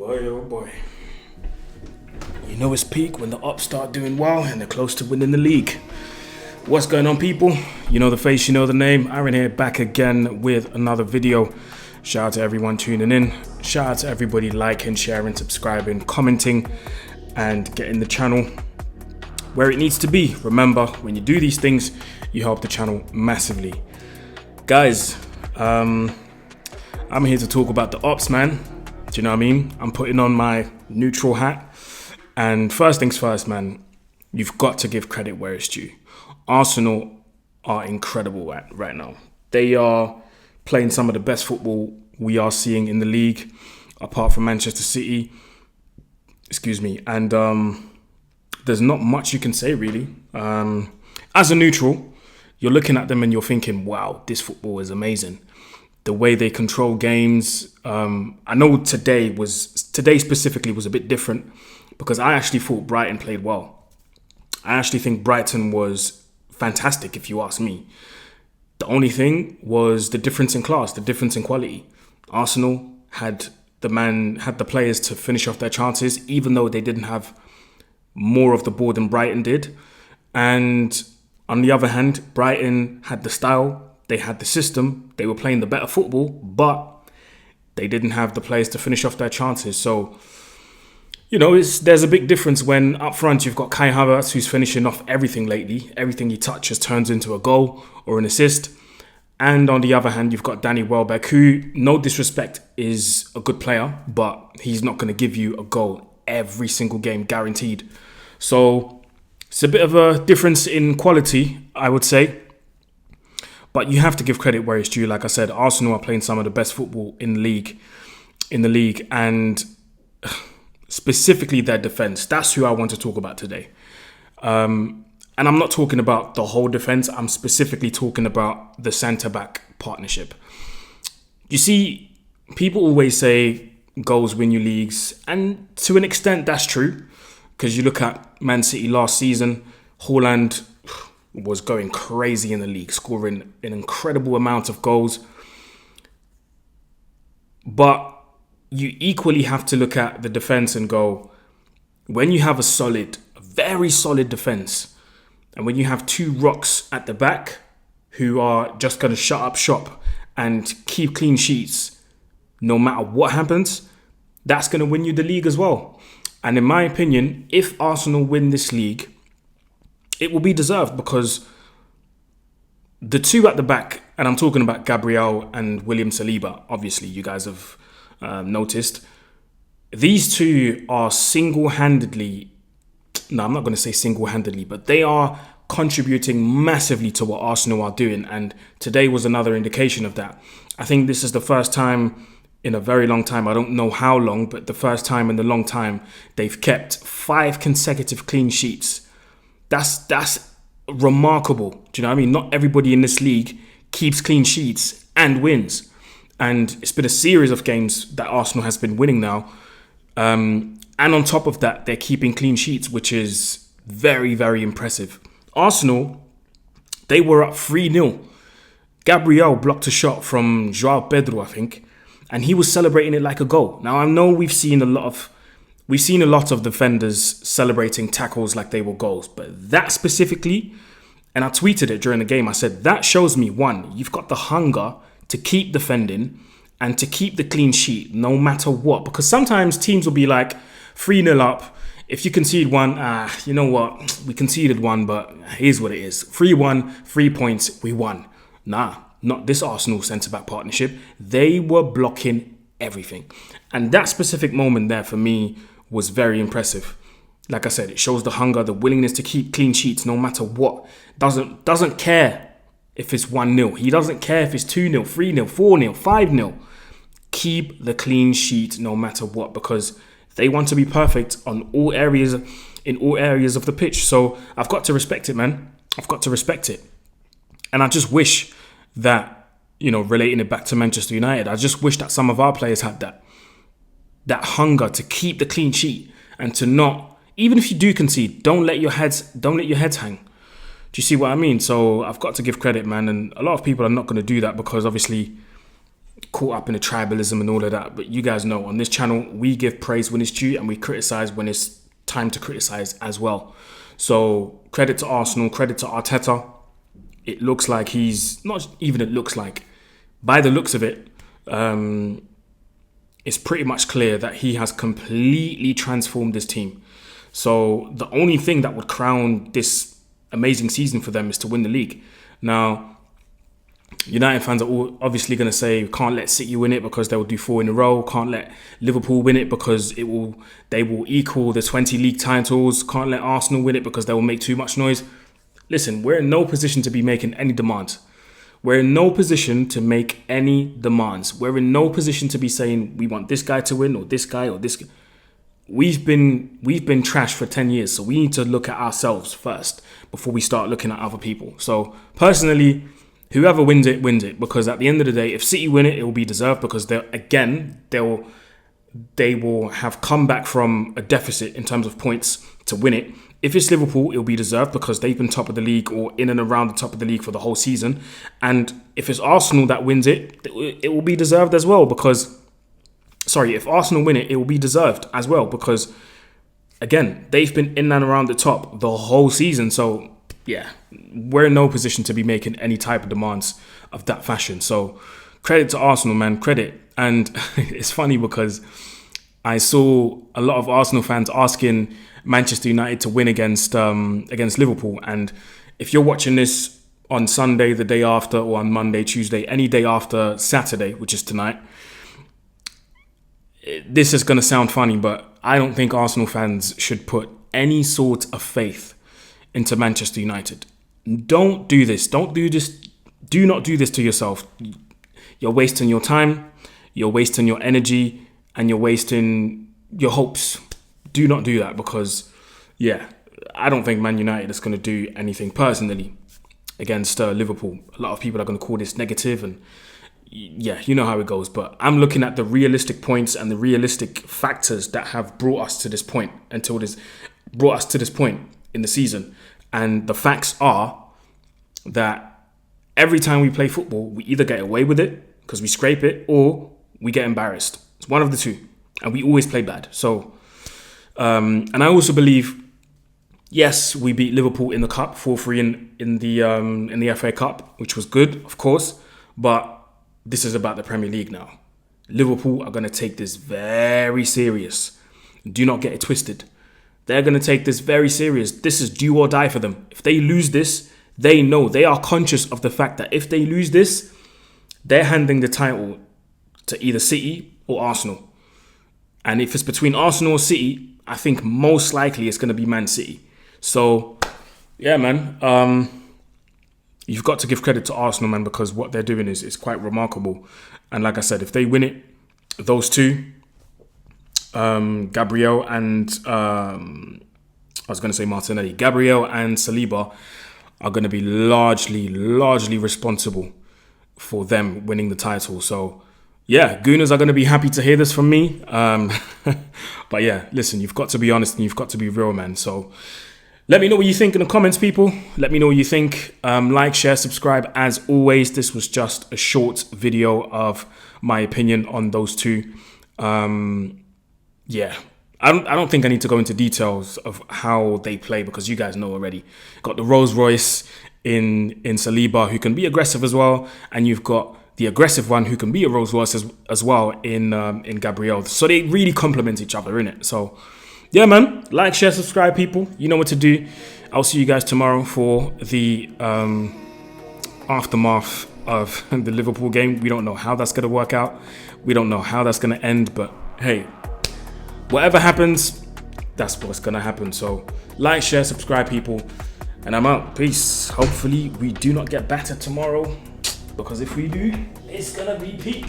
Boy, oh boy. You know it's peak when the Ops start doing well and they're close to winning the league. What's going on, people? You know the face, you know the name. Aaron here, back again with another video. Shout out to everyone tuning in. Shout out to everybody liking, sharing, subscribing, commenting, and getting the channel where it needs to be. Remember, when you do these things, you help the channel massively. Guys, I'm here to talk about the Ops, man. Do you know what I mean? I'm putting on my neutral hat. And first things first, man, you've got to give credit where it's due. Arsenal are incredible right now. They are playing some of the best football we are seeing in the league, apart from Manchester City. And there's not much you can say, really. As a neutral, you're looking at them and you're thinking, wow, this football is amazing. The way they control games. I know today specifically was a bit different because I actually thought Brighton played well. I actually think Brighton was fantastic, if you ask me. The only thing was the difference in class, the difference in quality. Arsenal had the players to finish off their chances, even though they didn't have more of the ball than Brighton did. And on the other hand, Brighton had the style, they had the system, they were playing the better football, but they didn't have the players to finish off their chances. So, you know, there's a big difference when up front you've got Kai Havertz, who's finishing off everything lately. Everything he touches turns into a goal or an assist. And on the other hand, you've got Danny Welbeck, who, no disrespect, is a good player, but he's not going to give you a goal every single game, guaranteed. So it's a bit of a difference in quality, I would say. But you have to give credit where it's due. Like I said, Arsenal are playing some of the best football in the league, and specifically their defense. That's who I want to talk about today. And I'm not talking about the whole defense. I'm specifically talking about the centre-back partnership. You see, people always say goals win you leagues, and to an extent that's true, because you look at Man City last season, Haaland was going crazy in the league, scoring an incredible amount of goals. But you equally have to look at the defense and go, when you have a very solid defense, and when you have two rocks at the back who are just going to shut up shop and keep clean sheets no matter what happens, that's going to win you the league as well. And in my opinion, if Arsenal win this league, it will be deserved, because the two at the back, and I'm talking about Gabriel and William Saliba, obviously you guys have noticed, these two are single-handedly, no, I'm not going to say single-handedly, but they are contributing massively to what Arsenal are doing, and today was another indication of that. I think this is the first time in a very long time, I don't know how long, but the first time in a long time, they've kept 5 consecutive clean sheets. That's remarkable. Do you know what I mean? Not everybody in this league keeps clean sheets and wins. And it's been a series of games that Arsenal has been winning now. And on top of that, they're keeping clean sheets, which is very, very impressive. Arsenal, they were up 3-0. Gabriel blocked a shot from João Pedro, I think, and he was celebrating it like a goal. Now, I know we've seen a lot of defenders celebrating tackles like they were goals, but that specifically, and I tweeted it during the game, I said, that shows me, one, you've got the hunger to keep defending and to keep the clean sheet no matter what. Because sometimes teams will be like 3-0 up. If you concede one, you know what, we conceded one, but here's what it is. 3-1, 3 points, we won. Nah, not this Arsenal centre-back partnership. They were blocking everything. And that specific moment there for me was very impressive. Like I said, it shows the hunger, the willingness to keep clean sheets no matter what. Doesn't care if it's 1-0. He doesn't care if it's 2-0, 3-0, 4-0, 5-0. Keep the clean sheet no matter what, because they want to be perfect in all areas of the pitch. So I've got to respect it, man. I've got to respect it. And I just wish that, you know, relating it back to Manchester United, I just wish that some of our players had that hunger to keep the clean sheet and to not, even if you do concede, don't let your heads hang. Do you see what I mean? So I've got to give credit, man. And a lot of people are not going to do that because obviously caught up in the tribalism and all of that. But you guys know on this channel, we give praise when it's due and we criticize when it's time to criticize as well. So credit to Arsenal, credit to Arteta. It looks like he's, not even it looks like, by the looks of it, it's pretty much clear that he has completely transformed this team. So the only thing that would crown this amazing season for them is to win the league. Now, United fans are all obviously going to say can't let City win it because they will do 4 in a row. Can't let Liverpool win it because they will equal the 20 league titles. Can't let Arsenal win it because they will make too much noise. Listen, we're in no position to be making any demands. We're in no position to make any demands. We're in no position to be saying we want this guy to win or this guy or this guy. We've been trashed for 10 years, so we need to look at ourselves first before we start looking at other people. So personally, whoever wins it, because at the end of the day, if City win it, it will be deserved because they will have come back from a deficit in terms of points to win it. If it's Liverpool, it will be deserved because they've been top of the league or in and around the top of the league for the whole season. And if it's Arsenal that wins it, it will be deserved as well because, if Arsenal win it, it will be deserved as well because, again, they've been in and around the top the whole season. So, yeah, we're in no position to be making any type of demands of that fashion. So credit to Arsenal, man, credit. And it's funny because I saw a lot of Arsenal fans asking Manchester United to win against Liverpool. And if you're watching this on Sunday, the day after, or on Monday, Tuesday, any day after Saturday, which is tonight, this is going to sound funny, but I don't think Arsenal fans should put any sort of faith into Manchester United. Don't do this. Don't do this. Do not do this to yourself. You're wasting your time, you're wasting your energy, and you're wasting your hopes. Do not do that because, I don't think Man United is going to do anything personally against Liverpool. A lot of people are going to call this negative and you know how it goes. But I'm looking at the realistic points and the realistic factors that have brought us to this point in the season. And the facts are that every time we play football, we either get away with it because we scrape it or we get embarrassed. It's one of the two. And we always play bad. So, and I also believe, yes, we beat Liverpool in the cup 4-3 in the FA Cup, which was good, of course. But this is about the Premier League now. Liverpool are going to take this very serious. Do not get it twisted. They're going to take this very serious. This is do or die for them. If they lose this, they know, they are conscious of the fact that if they lose this, they're handing the title to either City or Arsenal. And if it's between Arsenal or City, I think most likely it's going to be Man City. So, yeah, man. You've got to give credit to Arsenal, man, because what they're doing is quite remarkable. And like I said, if they win it, those two, Gabriel and Martinelli. Gabriel and Saliba are going to be largely responsible for them winning the title. So, yeah, Gooners are going to be happy to hear this from me. But yeah, listen, you've got to be honest and you've got to be real, man. So let me know what you think in the comments, people. Let me know what you think. Like, share, subscribe. As always, this was just a short video of my opinion on those two. Yeah, I don't think I need to go into details of how they play because you guys know already. Got the Rolls Royce in Saliba, who can be aggressive as well, and you've got the aggressive one who can be a Rolls Royce as well in Gabriel. So they really complement each other, innit? So yeah, man. Like, share, subscribe, people. You know what to do. I'll see you guys tomorrow for the aftermath of the Liverpool game. We don't know how that's going to work out. We don't know how that's going to end. But hey, whatever happens, that's what's going to happen. So like, share, subscribe, people. And I'm out. Peace. Hopefully we do not get battered tomorrow. Because if we do, it's going to be peak.